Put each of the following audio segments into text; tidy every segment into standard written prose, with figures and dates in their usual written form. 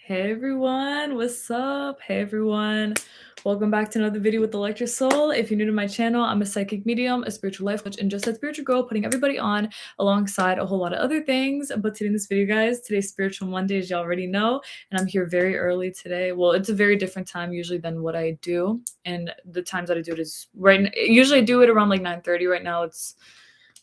Hey everyone, what's up? Hey everyone, welcome back to another video with Electric Soul. If you're new to my channel, I'm a psychic medium, a spiritual life coach, and just a spiritual girl, putting everybody on alongside a whole lot of other things. But today in this video, guys, today's Spiritual Monday, as you already know, and I'm here very early today. Well, it's a very different time usually than what I do, and the times that I do it is usually I do it around like 9:30. Right now, what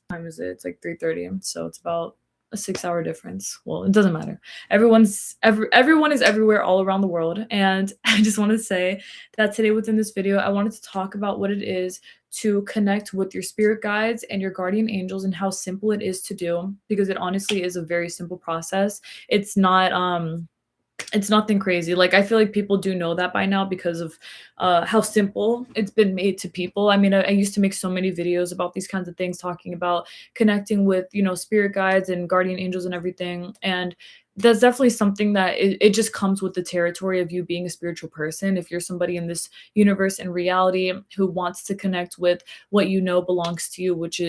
time is it? It's like 3:30, so it's about a 6-hour difference. Well, it doesn't matter. Everyone is everywhere all around the world, and I just want to say that today within this video, I wanted to talk about what it is to connect with your spirit guides and your guardian angels and how simple it is to do, because it honestly is a very simple process. It's nothing crazy. Like, I feel like people do know that by now because of how simple it's been made to people. I mean, I used to make so many videos about these kinds of things, talking about connecting with, spirit guides and guardian angels and everything. And that's definitely something that it just comes with the territory of you being a spiritual person. If you're somebody in this universe and reality who wants to connect with what you know belongs to you, which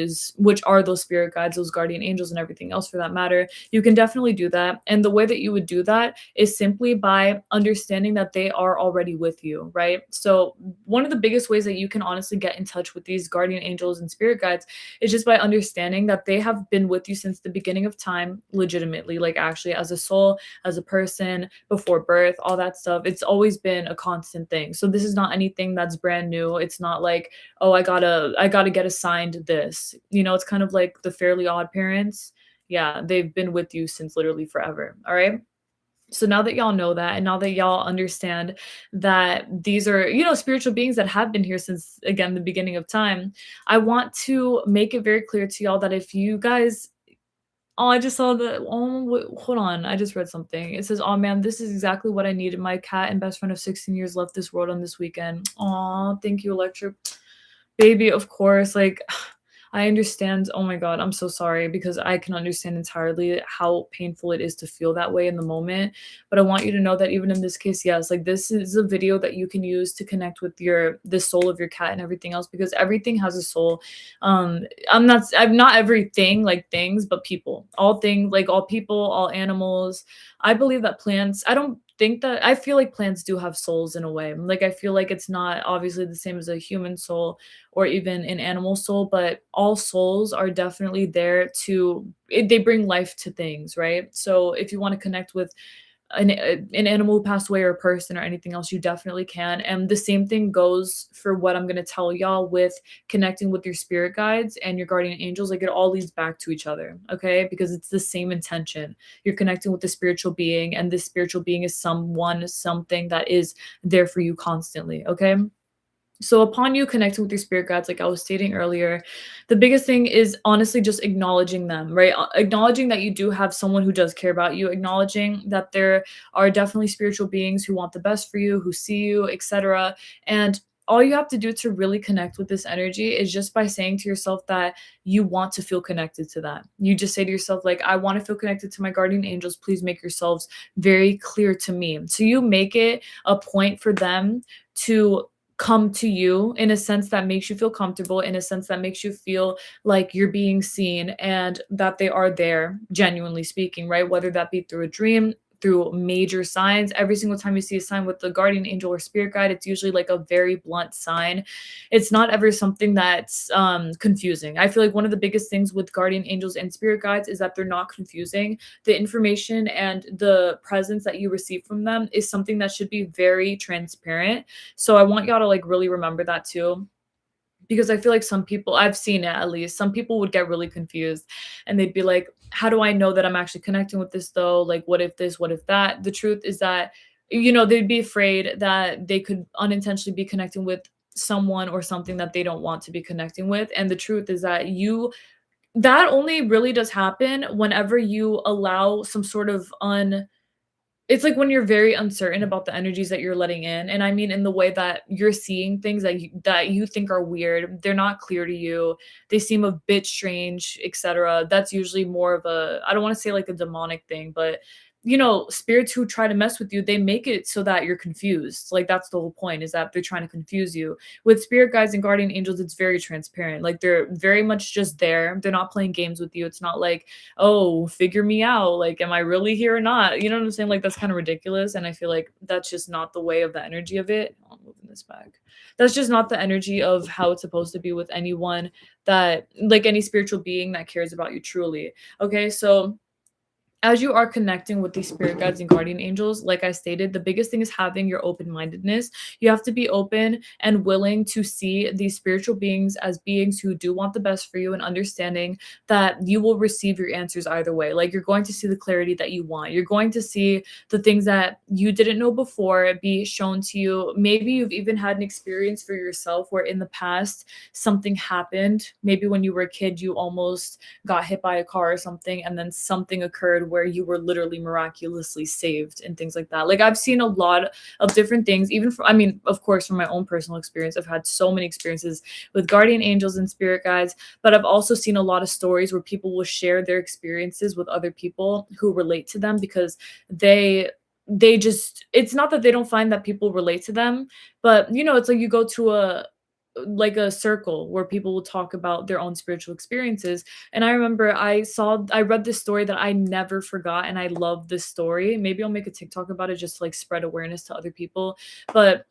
are those spirit guides, those guardian angels, and everything else for that matter, you can definitely do that. And the way that you would do that is simply by understanding that they are already with you, right? So one of the biggest ways that you can honestly get in touch with these guardian angels and spirit guides is just by understanding that they have been with you since the beginning of time, legitimately, like actually as a soul, as a person, before birth, all that stuff. It's always been a constant thing. So this is not anything that's brand new. It's not like, oh, I gotta get assigned this. It's kind of like the Fairly Odd Parents. Yeah, they've been with you since literally forever. All right. So now that y'all know that, and now that y'all understand that these are, spiritual beings that have been here since, again, the beginning of time, I want to make it very clear to y'all that if you guys, oh, I just saw the, oh, wait, hold on, I just read something. It says, oh man, this is exactly what I needed. My cat and best friend of 16 years left this world on this weekend. Oh, thank you, Electric. Baby, of course, like, I understand. Oh my God, I'm so sorry, because I can understand entirely how painful it is to feel that way in the moment. But I want you to know that even in this case, yes, like this is a video that you can use to connect with the soul of your cat and everything else, because everything has a soul. I'm not everything like things, but people, all things, like all people, all animals. I believe that plants, I feel like plants do have souls in a way. Like, I feel like it's not obviously the same as a human soul or even an animal soul, but all souls are definitely there they bring life to things, right? So if you want to connect with an animal who passed away or a person or anything else, you definitely can. And the same thing goes for what I'm going to tell y'all with connecting with your spirit guides and your guardian angels. Like, it all leads back to each other, okay? Because it's the same intention. You're connecting with the spiritual being, and this spiritual being is something that is there for you constantly, okay? So upon you connecting with your spirit guides, like I was stating earlier, the biggest thing is honestly just acknowledging them, right? Acknowledging that you do have someone who does care about you, acknowledging that there are definitely spiritual beings who want the best for you, who see you, etc. And all you have to do to really connect with this energy is just by saying to yourself that you want to feel connected to that. You just say to yourself, like, I want to feel connected to my guardian angels. Please make yourselves very clear to me. So you make it a point for them to come to you in a sense that makes you feel comfortable, in a sense that makes you feel like you're being seen and that they are there, genuinely speaking, right? Whether that be through a dream, through major signs. Every single time you see a sign with the guardian angel or spirit guide, it's usually like a very blunt sign. It's not ever something that's confusing. I feel like one of the biggest things with guardian angels and spirit guides is that they're not confusing. The information and the presence that you receive from them is something that should be very transparent. So I want y'all to like really remember that too, because I feel like some people, I've seen it at least, some people would get really confused and they'd be like, how do I know that I'm actually connecting with this though? Like, what if this, what if that? The truth is that, they'd be afraid that they could unintentionally be connecting with someone or something that they don't want to be connecting with. And the truth is that that only really does happen whenever you allow some sort of it's like when you're very uncertain about the energies that you're letting in, and I mean in the way that you're seeing things that you think are weird, they're not clear to you, they seem a bit strange, etc. That's usually more of a, I don't want to say like a demonic thing, but spirits who try to mess with you, they make it so that you're confused. Like that's the whole point, is that they're trying to confuse you. With spirit guides and guardian angels, it's very transparent. Like they're very much just there. They're not playing games with you. It's not like, oh, figure me out. Like, am I really here or not? You know what I'm saying? Like that's kind of ridiculous. And I feel like that's just not the way of the energy of it. Oh, I'm moving this back. That's just not the energy of how it's supposed to be with anyone that, like any spiritual being that cares about you truly. Okay, so as you are connecting with these spirit guides and guardian angels, like I stated, the biggest thing is having your open mindedness. You have to be open and willing to see these spiritual beings as beings who do want the best for you, and understanding that you will receive your answers either way. Like you're going to see the clarity that you want. You're going to see the things that you didn't know before be shown to you. Maybe you've even had an experience for yourself where in the past something happened. Maybe when you were a kid, you almost got hit by a car or something, and then something occurred where you were literally miraculously saved and things like that. Like I've seen a lot of different things, even for, I mean, of course, from my own personal experience, I've had so many experiences with guardian angels and spirit guides, but I've also seen a lot of stories where people will share their experiences with other people who relate to them, because they just, it's not that they don't find that people relate to them, but it's like you go to a circle where people will talk about their own spiritual experiences. And I remember I read this story that I never forgot, and I love this story. Maybe I'll make a TikTok about it just to like spread awareness to other people. But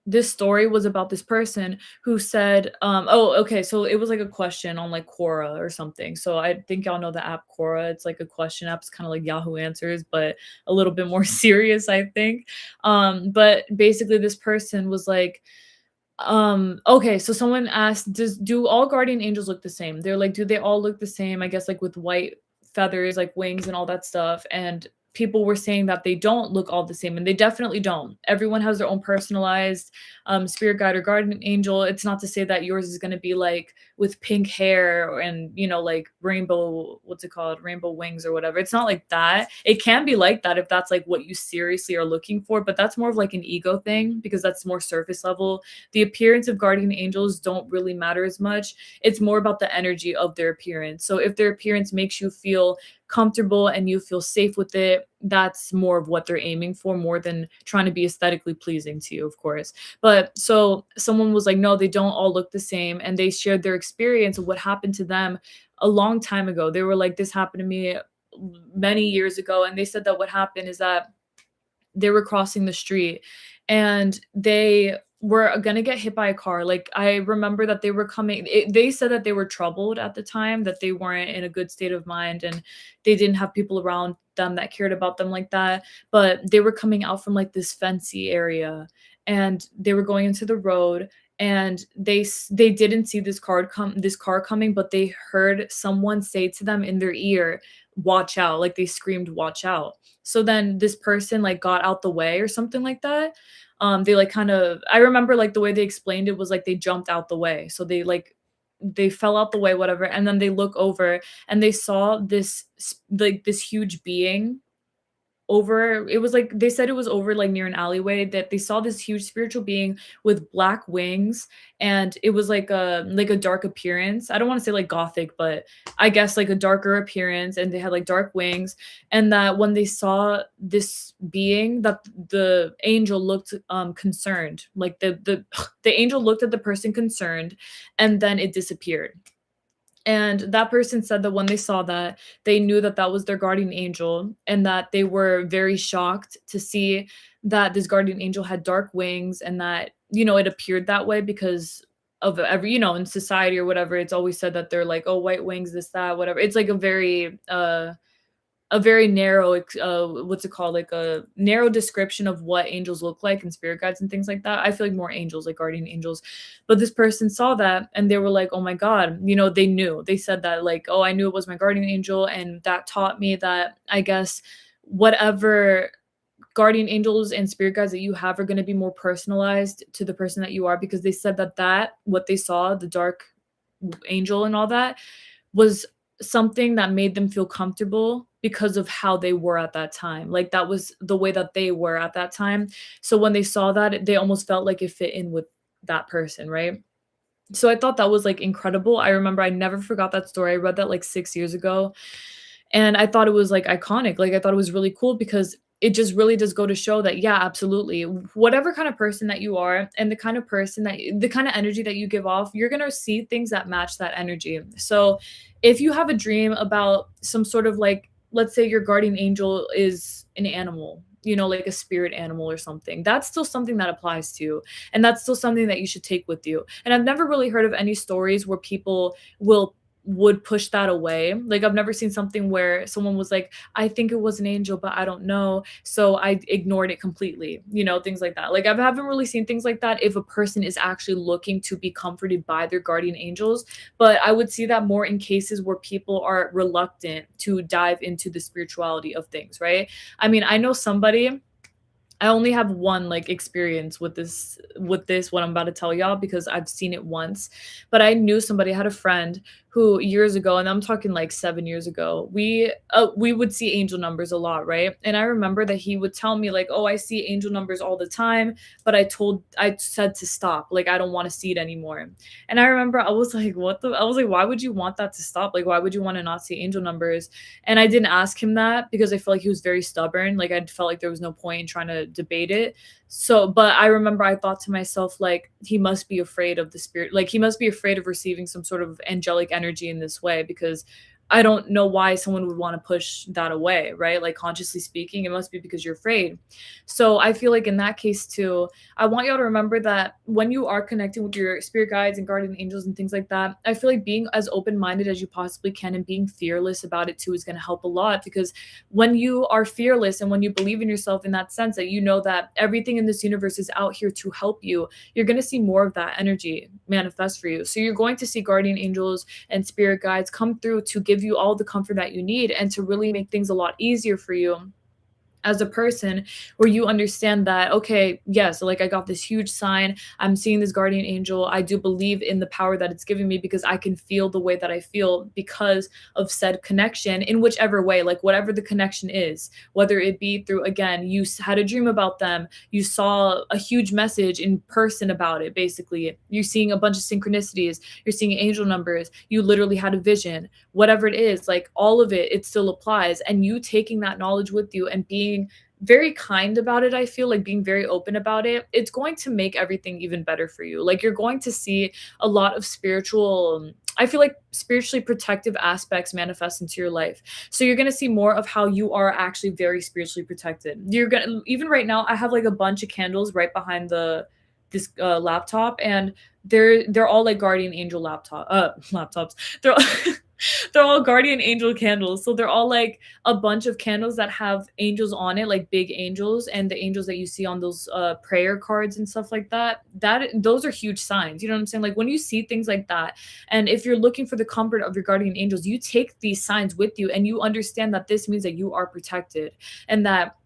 this story was about this person who said, oh, okay, so it was like a question on like Quora or something. So I think y'all know the app Quora. It's like a question app. It's kind of like Yahoo Answers, but a little bit more serious, I think. But basically this person was like, okay, so someone asked, do all guardian angels look the same? They're like, do they all look the same? I guess like with white feathers, like wings and all that stuff. And people were saying that they don't look all the same, and they definitely don't. Everyone has their own personalized spirit guide or guardian angel. It's not to say that yours is going to be like with pink hair and like rainbow, what's it called, rainbow wings or whatever. It's not like that. It can be like that if that's like what you seriously are looking for, but that's more of like an ego thing, because that's more surface level. The appearance of guardian angels don't really matter as much. It's more about the energy of their appearance. So if their appearance makes you feel comfortable and you feel safe with it, that's more of what they're aiming for, more than trying to be aesthetically pleasing to you, of course. But so someone was like, no, they don't all look the same, and they shared their experience of what happened to them a long time ago. They were like, this happened to me many years ago, and they said that what happened is that they were crossing the street and they were gonna get hit by a car. Like I remember that they were coming. They said that they were troubled at the time, that they weren't in a good state of mind, and they didn't have people around them that cared about them like that. But they were coming out from like this fancy area, and they were going into the road, and they didn't see this car coming, but they heard someone say to them in their ear, watch out. Like they screamed, watch out. So then this person like got out the way or something like that. They like kind of, I remember like the way they explained it was like they jumped out the way. So they fell out the way, whatever. And then they look over and they saw this huge being over, it was like they said it was over like near an alleyway, that they saw this huge spiritual being with black wings, and it was like a dark appearance. I don't want to say like gothic, but I guess like a darker appearance, and they had like dark wings. And that when they saw this being, that the angel looked concerned, like the angel looked at the person concerned, and then it disappeared. And that person said that when they saw that, they knew that that was their guardian angel, and that they were very shocked to see that this guardian angel had dark wings, and that, it appeared that way because of every, in society or whatever, it's always said that they're like, oh, white wings, this, that, whatever. It's like a very narrow what's it called, like a narrow description of what angels look like and spirit guides and things like that. I feel like more angels, like guardian angels. But this person saw that and they were like, oh my god, they knew. They said that like, oh, I knew it was my guardian angel, and that taught me that I guess whatever guardian angels and spirit guides that you have are going to be more personalized to the person that you are, because they said that what they saw, the dark angel and all that, was something that made them feel comfortable because of how they were at that time. Like that was the way that they were at that time. So when they saw that, they almost felt like it fit in with that person, right? So I thought that was like incredible. I remember I never forgot that story. I read that like 6 years ago. And I thought it was, like, iconic, like, I thought it was really cool because it just really does go to show that, yeah, absolutely, whatever kind of person that you are and the kind of person that the kind of energy that you give off, you're gonna see things that match that energy. So, if you have a dream about some sort of, like, let's say your guardian angel is an animal, you know, like a spirit animal or something, that's still something that applies to you, and that's still something that you should take with you. And I've never really heard of any stories where people will would push that away. Like, I've never seen something where someone was like, "I think it was an angel, but I don't know, so I ignored it completely," you know, things like that. Like, I haven't really seen things like that if a person is actually looking to be comforted by their guardian angels, but I would see that more in cases where people are reluctant to dive into the spirituality of things, right? I mean, I know somebody I only have one, like, experience with this, what I'm about to tell y'all, because I've seen it once, but I knew somebody I had a friend who years ago, and I'm talking, like, 7 years ago, we would see angel numbers a lot, right? And I remember that he would tell me, like, "Oh, I see angel numbers all the time, but I said to stop, like, I don't wanna see it anymore." And I remember I was like, "What the" I was like, "Why would you want that to stop? Like, why would you wanna not see angel numbers?" And I didn't ask him that because I felt like he was very stubborn. Like, I felt like there was no point in trying to debate it. So, but I remember I thought to myself, like, he must be afraid of the spirit. Like, he must be afraid of receiving some sort of angelic energy in this way because I don't know why someone would want to push that away, right? Like, consciously speaking, it must be because you're afraid. So, I feel like in that case, too, I want y'all to remember that when you are connecting with your spirit guides and guardian angels and things like that, I feel like being as open minded as you possibly can and being fearless about it too is going to help a lot because when you are fearless and when you believe in yourself in that sense that you know that everything in this universe is out here to help you, you're going to see more of that energy manifest for you. So, you're going to see guardian angels and spirit guides come through to give you all the comfort that you need and to really make things a lot easier for you as a person where you understand that okay yes like I got this huge sign, I'm seeing this guardian angel, I do believe in the power that it's giving me because I can feel the way that I feel because of said connection in whichever way, like whatever the connection is, whether it be through again you had a dream about them, you saw a huge message in person about it, basically you're seeing a bunch of synchronicities, you're seeing angel numbers, you literally had a vision, whatever it is, like all of it still applies, and you taking that knowledge with you and being very kind about it, I feel like being very open about it, it's going to make everything even better for you. Like you're going to see a lot of spiritual I feel like spiritually protective aspects manifest into your life. So you're going to see more of how you are actually very spiritually protected. You're going to even right now I have like a bunch of candles right behind the this laptop, and they're all like guardian angel laptops. They're all they're all guardian angel candles. So they're all like a bunch of candles that have angels on it, like big angels, and the angels that you see on those prayer cards and stuff like that. Those are huge signs. You know what I'm saying? Like when you see things like that, and if you're looking for the comfort of your guardian angels, you take these signs with you, and you understand that this means that you are protected, and that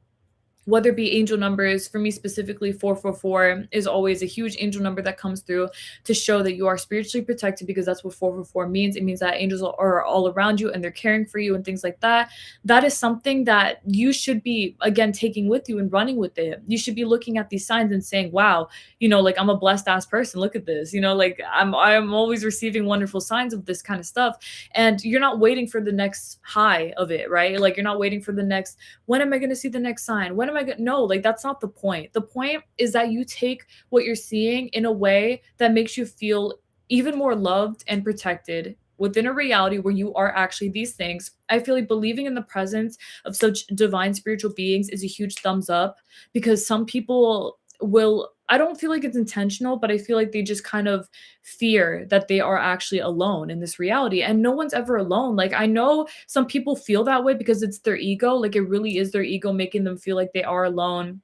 whether it be angel numbers, for me specifically, 444 is always a huge angel number that comes through to show that you are spiritually protected because that's what 444 means. It means that angels are all around you and they're caring for you and things like that. That is something that you should be, again, taking with you and running with it. You should be looking at these signs and saying, wow, you know, like I'm a blessed ass person. Look at this. You know, like I'm always receiving wonderful signs of this kind of stuff. And you're not waiting for the next high of it, right? Like you're not waiting for the next, when am I going to see the next sign? When am I going to? No, like that's not the point. The point is that you take what you're seeing in a way that makes you feel even more loved and protected within a reality where you are actually these things. I feel like believing in the presence of such divine spiritual beings is a huge thumbs up because some people will, I don't feel like it's intentional, but I feel like they just kind of fear that they are actually alone in this reality. And no one's ever alone. Like I know some people feel that way because it's their ego. Like it really is their ego making them feel like they are alone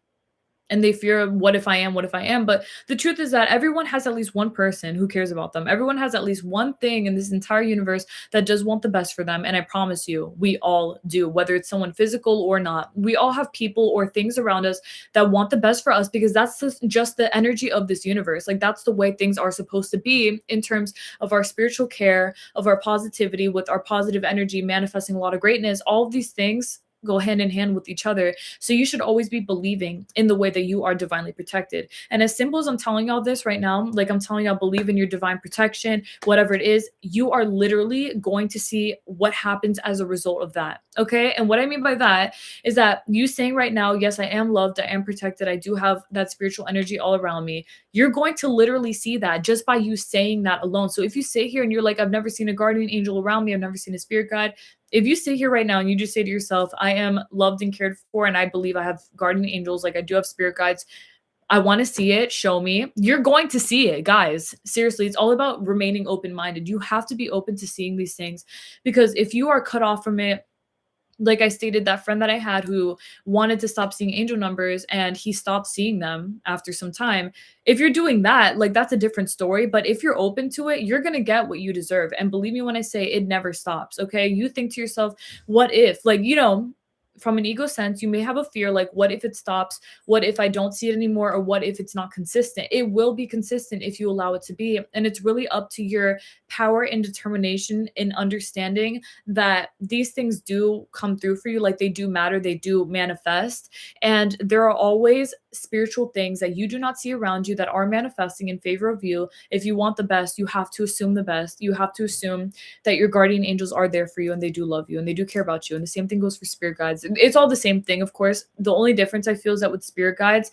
and they fear what if I am, what if I am. But the truth is that everyone has at least one person who cares about them, everyone has at least one thing in this entire universe that does want the best for them, and I promise you we all do, whether it's someone physical or not. We all have people or things around us that want the best for us because that's just the energy of this universe. Like that's the way things are supposed to be in terms of our spiritual care, of our positivity, with our positive energy manifesting a lot of greatness. All of these things go hand in hand with each other. So you should always be believing in the way that you are divinely protected. And as simple as I'm telling y'all this right now, like I'm telling y'all, believe in your divine protection, whatever it is, you are literally going to see what happens as a result of that. Okay. And what I mean by that is that you saying right now, yes, I am loved, I am protected, I do have that spiritual energy all around me. You're going to literally see that just by you saying that alone. So if you sit here and you're like, I've never seen a guardian angel around me, I've never seen a spirit guide. If you sit here right now and you just say to yourself, I am loved and cared for, and I believe I have guardian angels, like I do have spirit guides, I want to see it, show me. You're going to see it, guys. Seriously, it's all about remaining open minded. You have to be open to seeing these things, because if you are cut off from it, like I stated, that friend that I had who wanted to stop seeing angel numbers and he stopped seeing them after some time. If you're doing that, like that's a different story. But if you're open to it, you're going to get what you deserve. And believe me when I say it never stops. Okay. You think to yourself, what if, like, from an ego sense, you may have a fear like, what if it stops? What if I don't see it anymore? Or what if it's not consistent? It will be consistent if you allow it to be. And it's really up to your power and determination in understanding that these things do come through for you. Like they do matter, they do manifest. And there are always spiritual things that you do not see around you that are manifesting in favor of you. If you want the best, you have to assume the best. You have to assume that your guardian angels are there for you and they do love you and they do care about you. And the same thing goes for spirit guides. It's all the same thing, of course. The only difference I feel is that with spirit guides,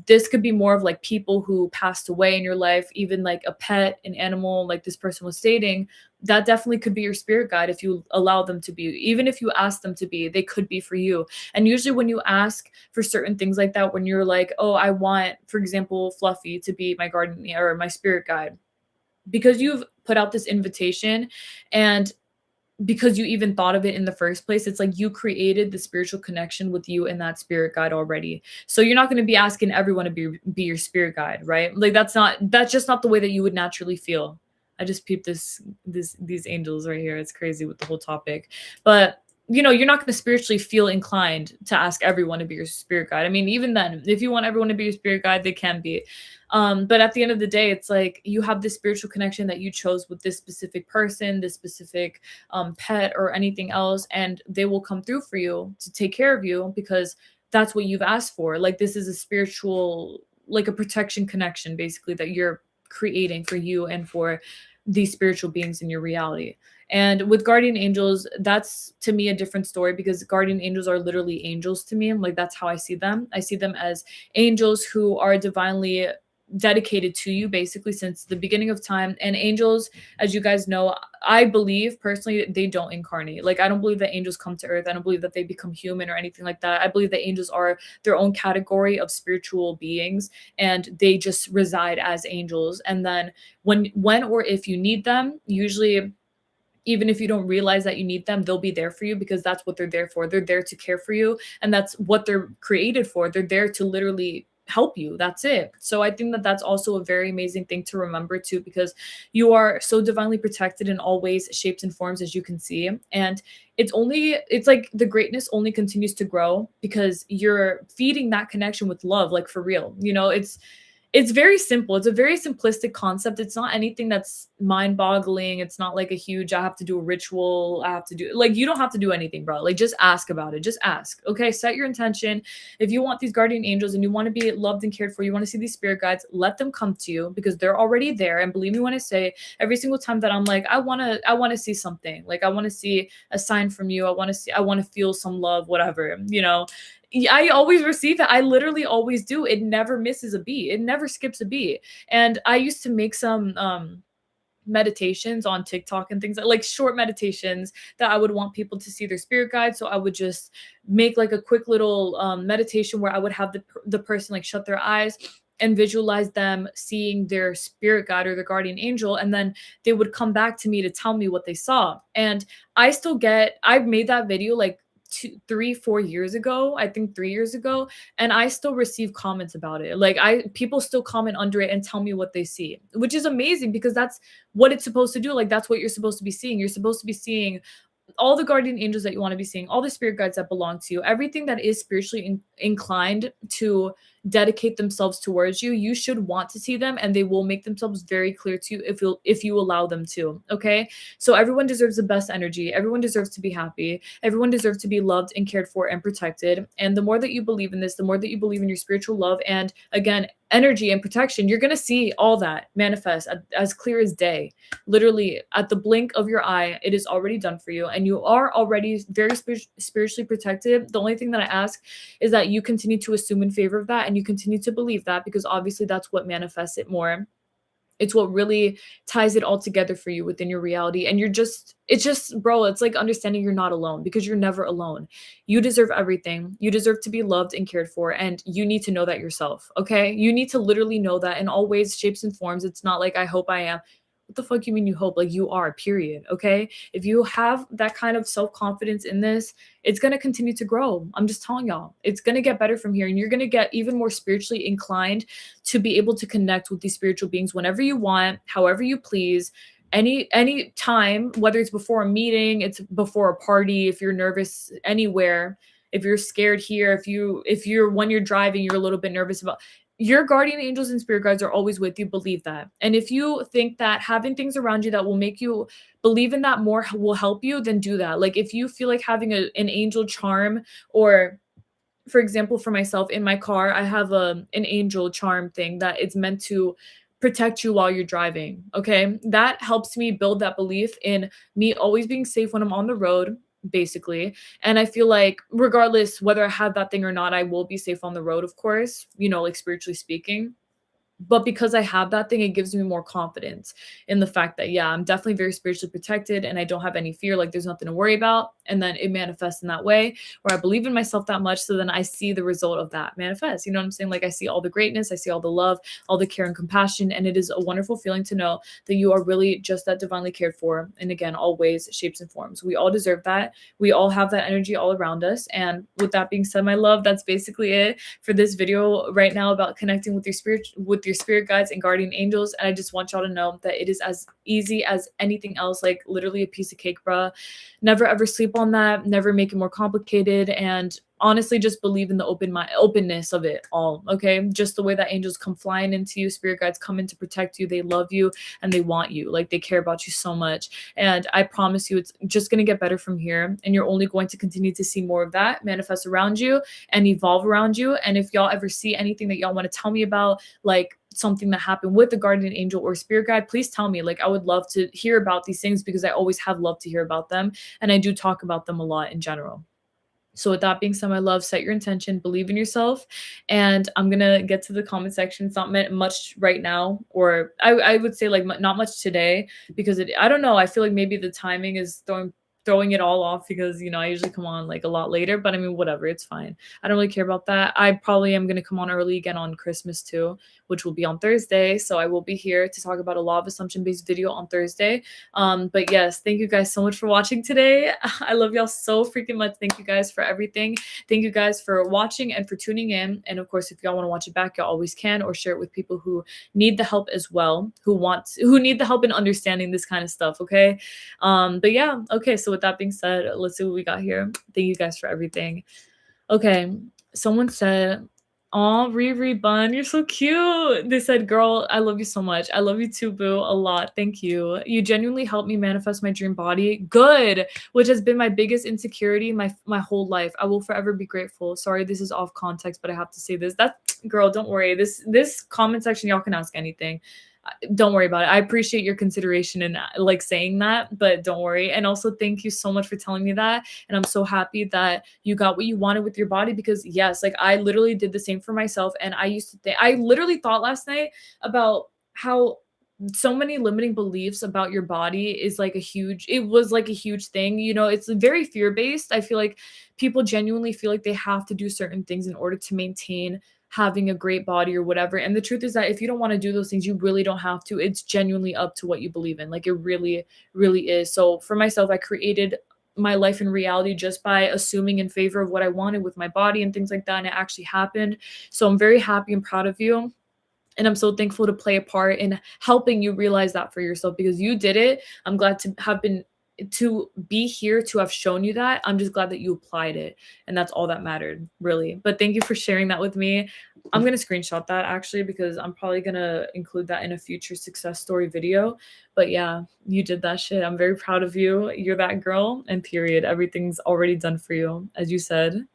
this could be more of like people who passed away in your life, even like a pet, an animal, like this person was stating. That definitely could be your spirit guide if you allow them to be. Even if you ask them to be, they could be for you. And usually when you ask for certain things like that, when you're like, oh, I want, for example, Fluffy to be my guardian or my spirit guide, because you've put out this invitation and because you even thought of it in the first place, it's like you created the spiritual connection with you and that spirit guide already. So you're not going to be asking everyone to be your spirit guide, right? Like that's just not the way that you would naturally feel. I just peeped these angels right here. It's crazy with the whole topic. But you're not going to spiritually feel inclined to ask everyone to be your spirit guide. I mean, even then, if you want everyone to be your spirit guide, they can be. But at the end of the day, it's like you have this spiritual connection that you chose with this specific person, this specific pet or anything else, and they will come through for you to take care of you because that's what you've asked for. Like this is a spiritual, like a protection connection, basically, that you're creating for you and for these spiritual beings in your reality. And with guardian angels, that's to me a different story, because guardian angels are literally angels to me. Like that's how I see them. I see them as angels who are divinely dedicated to you basically since the beginning of time. And angels, as you guys know, I believe personally they don't incarnate. Like I don't believe that angels come to earth. I don't believe that they become human or anything like that. I believe that angels are their own category of spiritual beings and they just reside as angels. And then when or if you need them, usually even if you don't realize that you need them, they'll be there for you because that's what they're there for. They're there to care for you. And that's what they're created for. They're there to literally help you. That's it. So I think that that's also a very amazing thing to remember too, because you are so divinely protected in all ways, shapes, and forms, as you can see. And it's like the greatness only continues to grow because you're feeding that connection with love, like for real. It's very simple. It's a very simplistic concept. It's not anything that's mind-boggling. It's not like a huge, I have to do a ritual. I have to do, like, you don't have to do anything, bro. Like, just ask about it. Just ask. Okay, set your intention. If you want these guardian angels and you want to be loved and cared for, you want to see these spirit guides, let them come to you because they're already there. And believe me when I say, every single time that I'm like, I want to see something. Like, I want to see a sign from you. I want to feel some love, whatever, I always receive it. I literally always do. It never misses a beat. It never skips a beat. And I used to make some meditations on TikTok and things like short meditations that I would want people to see their spirit guide. So I would just make like a quick little meditation where I would have the person like shut their eyes and visualize them seeing their spirit guide or their guardian angel. And then they would come back to me to tell me what they saw. And I've made that video like 4 years ago, I think 3 years ago, and I still receive comments about it. Like people still comment under it and tell me what they see, which is amazing because that's what it's supposed to do. Like that's what you're supposed to be seeing. You're supposed to be seeing all the guardian angels that you want to be seeing, all the spirit guides that belong to you, everything that is spiritually inclined to dedicate themselves towards you, you should want to see them, and they will make themselves very clear to you if you allow them to. Okay, so everyone deserves the best energy. Everyone deserves to be happy. Everyone deserves to be loved and cared for and protected. And the more that you believe in this, the more that you believe in your spiritual love and, again, energy and protection, you're going to see all that manifest as clear as day. Literally, at the blink of your eye, it is already done for you, and you are already very spiritually protected. The only thing that I ask is that you continue to assume in favor of that, and you continue to believe that, because obviously that's what manifests it more. It's what really ties it all together for you within your reality. And it's just, bro, it's like understanding you're not alone, because you're never alone. You deserve everything. You deserve to be loved and cared for. And you need to know that yourself. Okay. You need to literally know that in all ways, shapes, and forms. It's not like, I hope I am. What the fuck you mean you hope? Like, you are, period. Okay. If you have that kind of self-confidence in this, it's going to continue to grow. I'm just telling y'all, it's going to get better from here. And you're going to get even more spiritually inclined to be able to connect with these spiritual beings whenever you want, however you please, any time, whether it's before a meeting, it's before a party, if you're nervous anywhere, if you're scared here, if you're when you're driving, you're a little bit nervous about, your guardian angels and spirit guides are always with you. Believe that. And if you think that having things around you that will make you believe in that more will help you, then do that. Like, if you feel like having an angel charm, or for example, for myself, in my car, I have an angel charm thing that it's meant to protect you while you're driving. Okay. That helps me build that belief in me always being safe when I'm on the road, basically. And I feel like, regardless whether I have that thing or not, I will be safe on the road, of course, like spiritually speaking. But because I have that thing, it gives me more confidence in the fact that, yeah, I'm definitely very spiritually protected and I don't have any fear. Like, there's nothing to worry about. And then it manifests in that way where I believe in myself that much. So then I see the result of that manifest. You know what I'm saying? Like, I see all the greatness, I see all the love, all the care and compassion. And it is a wonderful feeling to know that you are really just that divinely cared for. And again, all ways, shapes, and forms. We all deserve that. We all have that energy all around us. And with that being said, my love, that's basically it for this video right now about connecting with your spirit guides and guardian angels. And I just want y'all to know that it is as easy as anything else, like literally a piece of cake, bruh. Never ever sleep on that. Never make it more complicated. And honestly, just believe in the openness of it all. Okay. Just the way that angels come flying into you, spirit guides come in to protect you. They love you and they want you. Like, they care about you so much. And I promise you, it's just going to get better from here. And you're only going to continue to see more of that manifest around you and evolve around you. And if y'all ever see anything that y'all want to tell me about, like something that happened with the guardian angel or spirit guide, please tell me. Like, I would love to hear about these things, because I always have loved to hear about them. And I do talk about them a lot in general. So with that being said, my love, set your intention, believe in yourself, and I'm gonna get to the comment section. It's not meant much right now, or I would say like not much today, because I don't know. I feel like maybe the timing is throwing it all off, because I usually come on like a lot later. But I mean, whatever, it's fine. I don't really care about that. I probably am gonna come on early again on Christmas too, which will be on Thursday. So I will be here to talk about a law of assumption based video on Thursday. But yes, thank you guys so much for watching today. I love y'all so freaking much. Thank you guys for everything. Thank you guys for watching and for tuning in. And of course, if y'all want to watch it back, y'all always can, or share it with people who need the help as well, who need the help in understanding this kind of stuff. Okay. But yeah, okay. So with that being said, let's see what we got here. Thank you guys for everything. Okay. Someone said, "Aw, Riri Bun, you're so cute." They said, "Girl, I love you so much." I love you too, boo, a lot. Thank you. You genuinely helped me manifest my dream body. Good, which has been my biggest insecurity my whole life. I will forever be grateful. Sorry, this is off context, but I have to say this. Girl, don't worry. This comment section, y'all can ask anything. Don't worry about it. I appreciate your consideration and like saying that, but don't worry. And also, thank you so much for telling me that. And I'm so happy that you got what you wanted with your body, because yes, like I literally did the same for myself. And I literally thought last night about how so many limiting beliefs about your body is like it was like a huge thing. It's very fear-based. I feel like people genuinely feel like they have to do certain things in order to maintain having a great body or whatever. And the truth is that if you don't want to do those things, you really don't have to. It's genuinely up to what you believe in. Like, it really, really is. So for myself, I created my life in reality just by assuming in favor of what I wanted with my body and things like that. And it actually happened. So I'm very happy and proud of you. And I'm so thankful to play a part in helping you realize that for yourself, because you did it. I'm glad to have been to be here to have shown you that, I'm just glad that you applied it, and that's all that mattered, really. But thank you for sharing that with me. I'm gonna screenshot that actually because I'm probably gonna include that in a future success story video. But yeah, you did that shit. I'm very proud of you. You're that girl, and period. Everything's already done for you, as you said.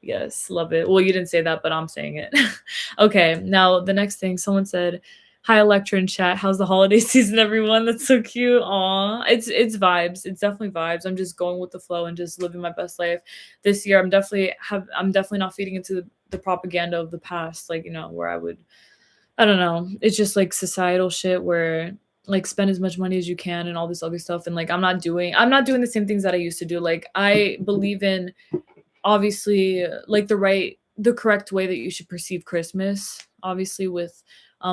Yes, love it. Well, you didn't say that, but I'm saying it. Okay, now the next thing someone said, "Hi Electra in chat. How's the holiday season, everyone?" That's so cute. Aw, it's vibes. It's definitely vibes. I'm just going with the flow and just living my best life. This year, I'm definitely not feeding into the propaganda of the past, like where I don't know. It's just like societal shit where like spend as much money as you can and all this other stuff, and like I'm not doing the same things that I used to do. Like I believe in obviously like the correct way that you should perceive Christmas, obviously with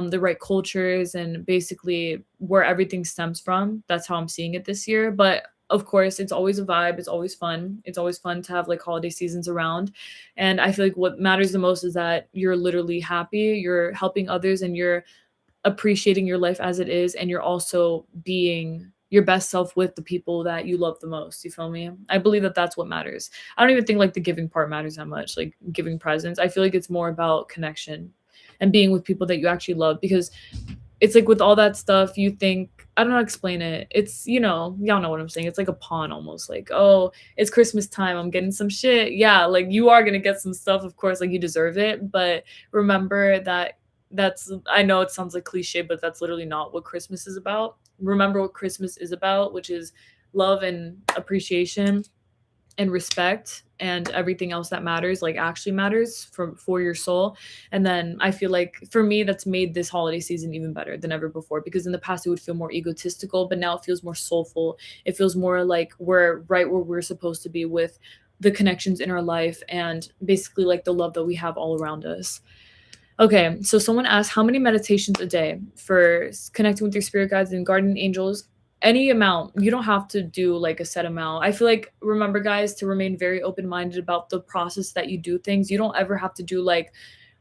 the right cultures and basically where everything stems from. That's how I'm seeing it this year. But of course, it's always a vibe. It's always fun. It's always fun to have like holiday seasons around. And I feel like what matters the most is that you're literally happy, you're helping others, and you're appreciating your life as it is, and you're also being your best self with the people that you love the most. You feel me? I believe that that's what matters. I don't even think like the giving part matters that much, like giving presents. I feel like it's more about connection and being with people that you actually love, because it's like with all that stuff you think, I don't know how to explain it. It's, y'all know what I'm saying. It's like a pawn almost, like, oh, it's Christmas time, I'm getting some shit. Yeah, like you are gonna get some stuff, of course, like you deserve it. But remember that I know it sounds like cliche, but that's literally not what Christmas is about. Remember what Christmas is about, which is love and appreciation and respect and everything else that matters, like actually matters for your soul. And then I feel like for me that's made this holiday season even better than ever before, because in the past it would feel more egotistical, but now it feels more soulful. It feels more like we're right where we're supposed to be with the connections in our life and basically like the love that we have all around us. Okay, so someone asked, how many meditations a day for connecting with your spirit guides and guardian angels? Any amount. You don't have to do like a set amount. I feel like, remember, guys, to remain very open minded about the process that you do things. You don't ever have to do like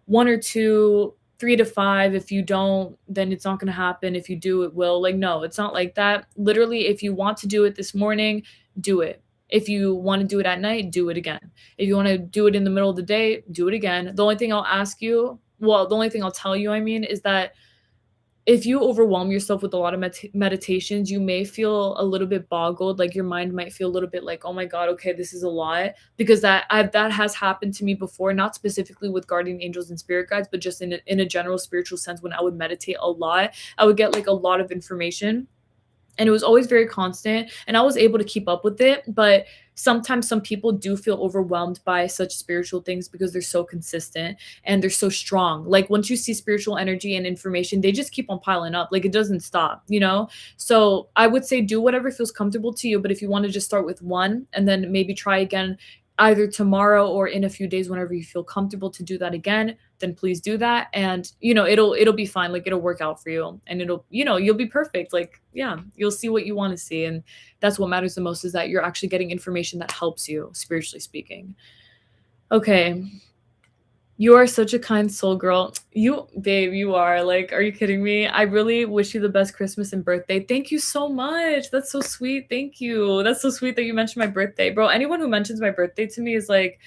one or two, 3 to 5. If you don't, then it's not going to happen. If you do, it will. Like, no, it's not like that. Literally, if you want to do it this morning, do it. If you want to do it at night, do it again. If you want to do it in the middle of the day, do it again. The only thing I'll ask you, well, the only thing I'll tell you, I mean, is that if you overwhelm yourself with a lot of meditations, you may feel a little bit boggled. Like your mind might feel a little bit like, oh my God, okay, this is a lot. Because that has happened to me before, not specifically with guardian angels and spirit guides, but just in a general spiritual sense. When I would meditate a lot, I would get like a lot of information, and it was always very constant, and I was able to keep up with it. But sometimes some people do feel overwhelmed by such spiritual things because they're so consistent and they're so strong. Like once you see spiritual energy and information, they just keep on piling up. Like it doesn't stop. So I would say do whatever feels comfortable to you, but if you want to just start with one and then maybe try again either tomorrow or in a few days, whenever you feel comfortable to do that again, then please do that. And it'll be fine. Like it'll work out for you, and you'll be perfect. Like, yeah, you'll see what you want to see. And that's what matters the most, is that you're actually getting information that helps you, spiritually speaking. Okay. You are such a kind soul, girl. You, babe, you are. Like, are you kidding me? I really wish you the best Christmas and birthday. Thank you so much. That's so sweet. Thank you. That's so sweet that you mentioned my birthday. Bro, anyone who mentions my birthday to me is like,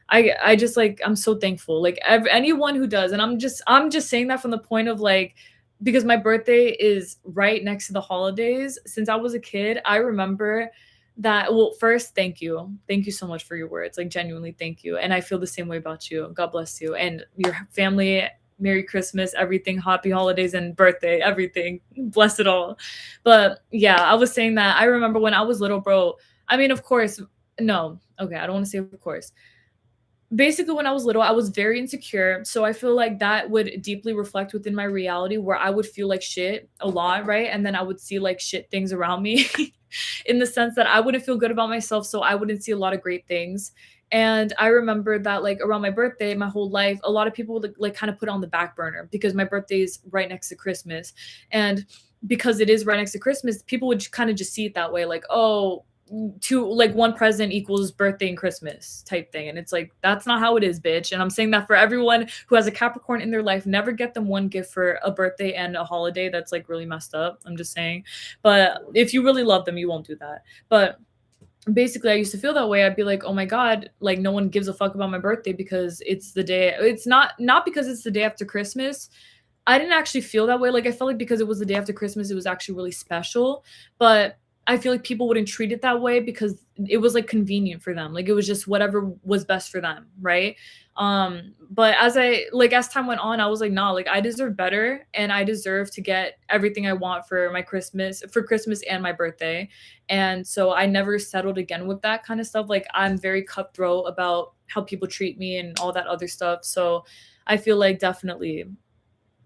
I just like, I'm so thankful. Like anyone who does, and I'm just saying that from the point of like, because my birthday is right next to the holidays. Since I was a kid, I remember that. Well, first, thank you. Thank you so much for your words. Like genuinely thank you. And I feel the same way about you. God bless you and your family. Merry Christmas, everything, happy holidays and birthday, everything. Bless it all. But yeah, I was saying that I remember when I was little, bro. I mean, of course, no. Okay, I don't want to say of course. Basically, when I was little, I was very insecure. So I feel like that would deeply reflect within my reality, where I would feel like shit a lot, right? And then I would see like shit things around me in the sense that I wouldn't feel good about myself. So I wouldn't see a lot of great things. And I remember that like around my birthday, my whole life, a lot of people would like kind of put it on the back burner because my birthday is right next to Christmas. And because it is right next to Christmas, people would kind of just see it that way, like, oh, two, like one present equals birthday and Christmas type thing. And it's like, that's not how it is, bitch. And I'm saying that for everyone who has a Capricorn in their life, never get them one gift for a birthday and a holiday. That's like really messed up. I'm just saying. But if you really love them, you won't do that. But basically I used to feel that way. I'd be like, oh my god, like no one gives a fuck about my birthday because it's the day, it's not because it's the day after Christmas. I didn't actually feel that way. Like I felt like because it was the day after Christmas, it was actually really special. But I feel like people wouldn't treat it that way because it was like convenient for them. Like it was just whatever was best for them, right? But as time went on, I was like, nah, like I deserve better and I deserve to get everything I want for my Christmas and my birthday. And so I never settled again with that kind of stuff. Like I'm very cutthroat about how people treat me and all that other stuff. So I feel like definitely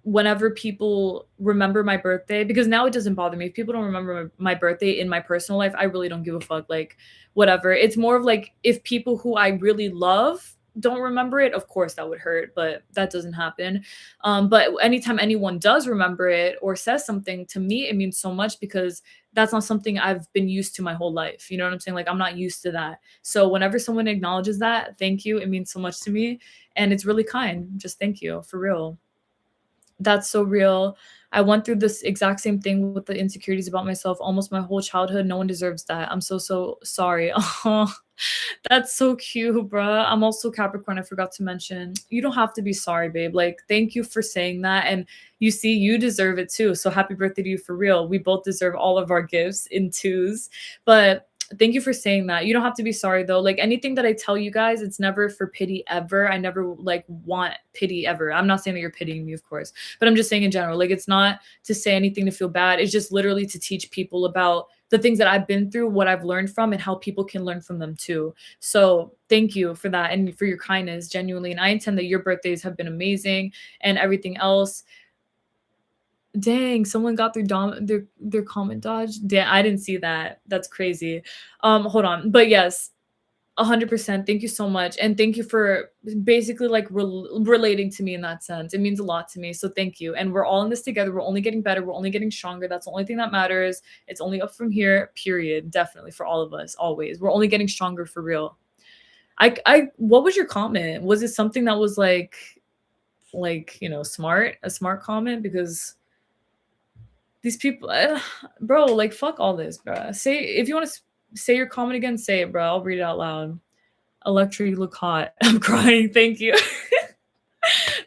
whenever people remember my birthday, because now it doesn't bother me. If people don't remember my birthday in my personal life, I really don't give a fuck. Like, whatever. It's more of like if people who I really love don't remember it, of course that would hurt, but that doesn't happen. But anytime anyone does remember it or says something to me, it means so much because that's not something I've been used to my whole life. You know what I'm saying? Like, I'm not used to that. So whenever someone acknowledges that, thank you. It means so much to me. And it's really kind. Just thank you, for real. That's so real. I went through this exact same thing with the insecurities about myself almost my whole childhood. No one deserves that. I'm so, so sorry. Oh, that's so cute, bruh. I'm also Capricorn. I forgot to mention. You don't have to be sorry, babe. Like, thank you for saying that. And you see, you deserve it too. So happy birthday to you, for real. We both deserve all of our gifts in twos. But thank you for saying that. You don't have to be sorry though. Like anything that I tell you guys, it's never for pity ever. I never like want pity ever. I'm not saying that you're pitying me, of course, but I'm just saying in general, like it's not to say anything to feel bad. It's just literally to teach people about the things that I've been through, what I've learned from, and how people can learn from them too. So thank you for that and for your kindness, genuinely. And I intend that your birthdays have been amazing and everything else. Dang, someone got their comment dodged. Damn, I didn't see that. That's crazy. Hold on. But yes, 100%. Thank you so much. And thank you for basically like relating to me in that sense. It means a lot to me. So thank you. And we're all in this together. We're only getting better. We're only getting stronger. That's the only thing that matters. It's only up from here, period. Definitely for all of us, always. We're only getting stronger for real. What was your comment? Was it something that was like, smart, a smart comment? Because these people, bro, like fuck all this, bro. Say, if you want to say your comment again, say it, bro. I'll read it out loud. Electra, you look hot. I'm crying. Thank you.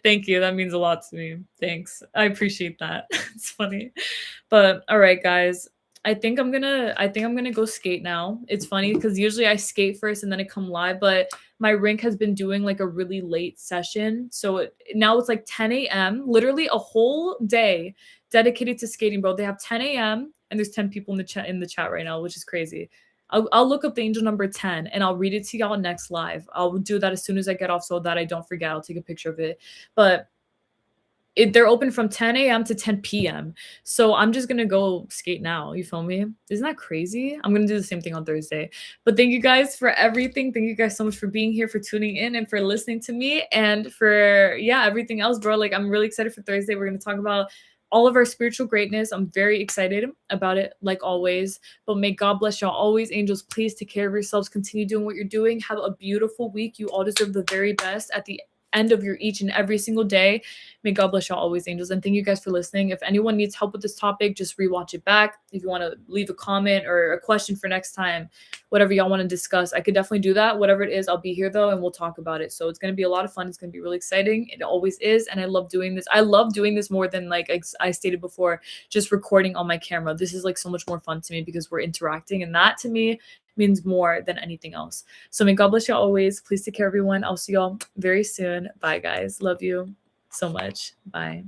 Thank you. That means a lot to me. Thanks. I appreciate that. It's funny. But all right, guys. I think I'm gonna go skate now. It's funny because usually I skate first and then I come live, but my rink has been doing like a really late session. So now it's like 10 a.m. Literally a whole day dedicated to skating, bro. They have 10 a.m. and there's 10 people in the chat right now, which is crazy. I'll look up the angel number 10 and I'll read it to y'all next live. I'll do that as soon as I get off so that I don't forget. I'll take a picture of it. But they're open from 10 a.m. to 10 p.m. So I'm just going to go skate now. You feel me? Isn't that crazy? I'm going to do the same thing on Thursday. But thank you guys for everything. Thank you guys so much for being here, for tuning in, and for listening to me, and for, everything else, bro. Like, I'm really excited for Thursday. We're going to talk about all of our spiritual greatness. I'm very excited about it, like always. But may God bless y'all always. Angels, please take care of yourselves. Continue doing what you're doing. Have a beautiful week. You all deserve the very best at the end of your each and every single day. May God bless y'all always, angels. And thank you guys for listening. If anyone needs help with this topic, just rewatch it back. If you want to leave a comment or a question for next time, whatever y'all want to discuss, I could definitely do that. Whatever it is, I'll be here though, and we'll talk about it. So it's going to be a lot of fun. It's going to be really exciting. It always is. And I love doing this. I love doing this more than, like I stated before, just recording on my camera. This is like so much more fun to me because we're interacting, and that to me means more than anything else. So may God bless you always. Please take care, everyone. I'll see y'all very soon. Bye, guys. Love you so much. Bye.